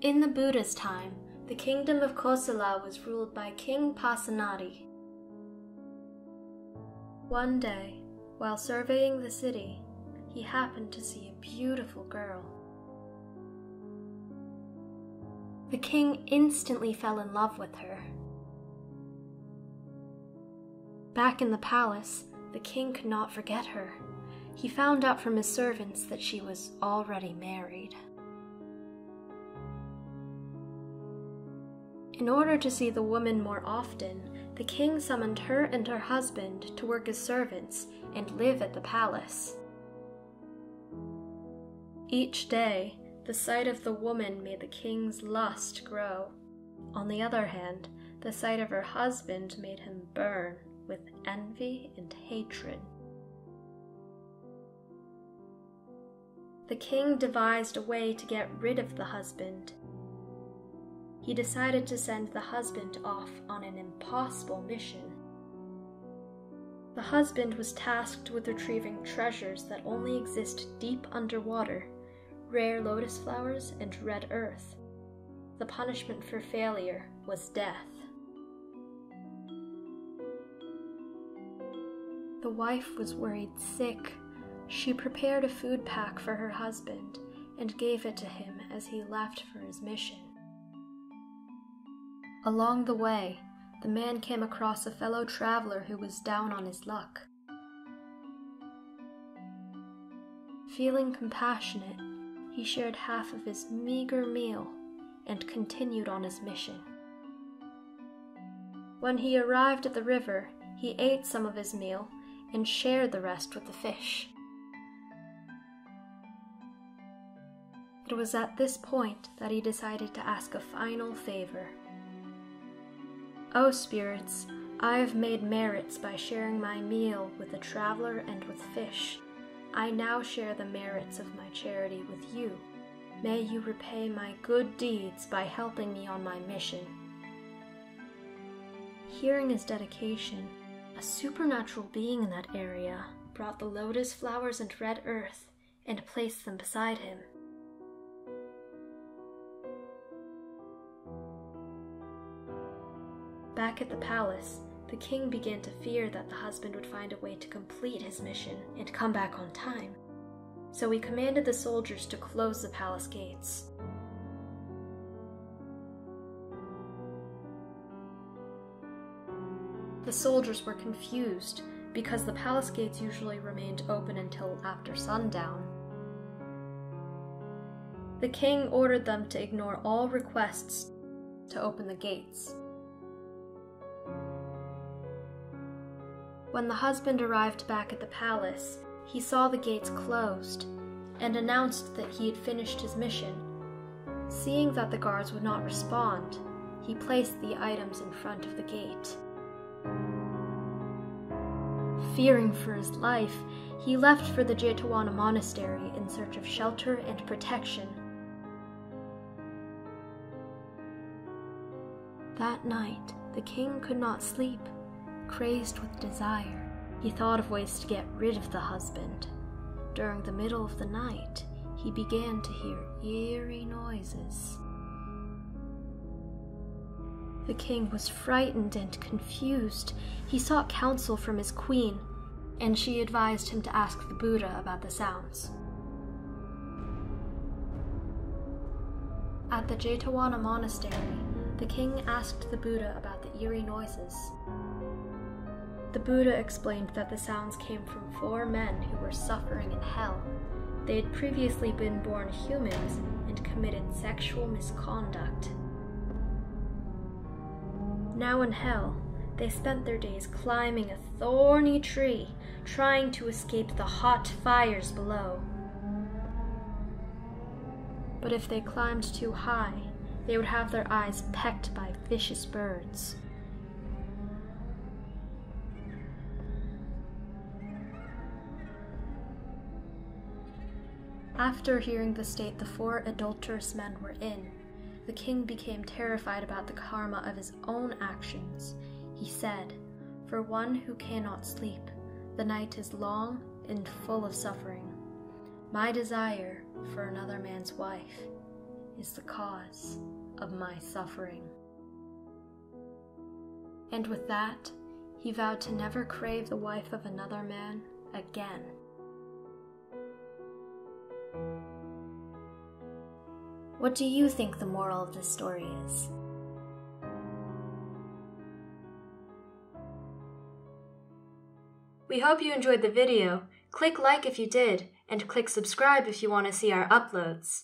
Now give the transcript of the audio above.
In the Buddha's time, the kingdom of Kosala was ruled by King Pasenadi. One day, while surveying the city, he happened to see a beautiful girl. The king instantly fell in love with her. Back in the palace, the king could not forget her. He found out from his servants that she was already married. In order to see the woman more often, the king summoned her and her husband to work as servants and live at the palace. Each day, the sight of the woman made the king's lust grow. On the other hand, the sight of her husband made him burn with envy and hatred. The king devised a way to get rid of the husband. He decided to send the husband off on an impossible mission. The husband was tasked with retrieving treasures that only exist deep underwater, rare lotus flowers and red earth. The punishment for failure was death. The wife was worried sick. She prepared a food pack for her husband and gave it to him as he left for his mission. Along the way, the man came across a fellow traveler who was down on his luck. Feeling compassionate, he shared half of his meager meal and continued on his mission. When he arrived at the river, he ate some of his meal and shared the rest with the fish. It was at this point that he decided to ask a final favor. "O spirits, I have made merits by sharing my meal with the traveler and with fish. I now share the merits of my charity with you. May you repay my good deeds by helping me on my mission." Hearing his dedication, a supernatural being in that area brought the lotus flowers and red earth and placed them beside him. Back at the palace, the king began to fear that the husband would find a way to complete his mission and come back on time. So he commanded the soldiers to close the palace gates. The soldiers were confused because the palace gates usually remained open until after sundown. The king ordered them to ignore all requests to open the gates. When the husband arrived back at the palace, he saw the gates closed and announced that he had finished his mission. Seeing that the guards would not respond, he placed the items in front of the gate. Fearing for his life, he left for the Jatakas monastery in search of shelter and protection. That night, the king could not sleep. Crazed with desire, he thought of ways to get rid of the husband. During the middle of the night, he began to hear eerie noises. The king was frightened and confused. He sought counsel from his queen, and she advised him to ask the Buddha about the sounds. At the Jatakas monastery, the king asked the Buddha about the eerie noises. The Buddha explained that the sounds came from 4 men who were suffering in hell. They had previously been born humans and committed sexual misconduct. Now in hell, they spent their days climbing a thorny tree, trying to escape the hot fires below. But if they climbed too high, they would have their eyes pecked by vicious birds. After hearing the state the 4 adulterous men were in, the king became terrified about the karma of his own actions. He said, "For one who cannot sleep, the night is long and full of suffering. My desire for another man's wife is the cause of my suffering. And with that, he vowed to never crave the wife of another man again. What do you think the moral of this story is? We hope you enjoyed the video. Click like if you did, and click subscribe if you want to see our uploads.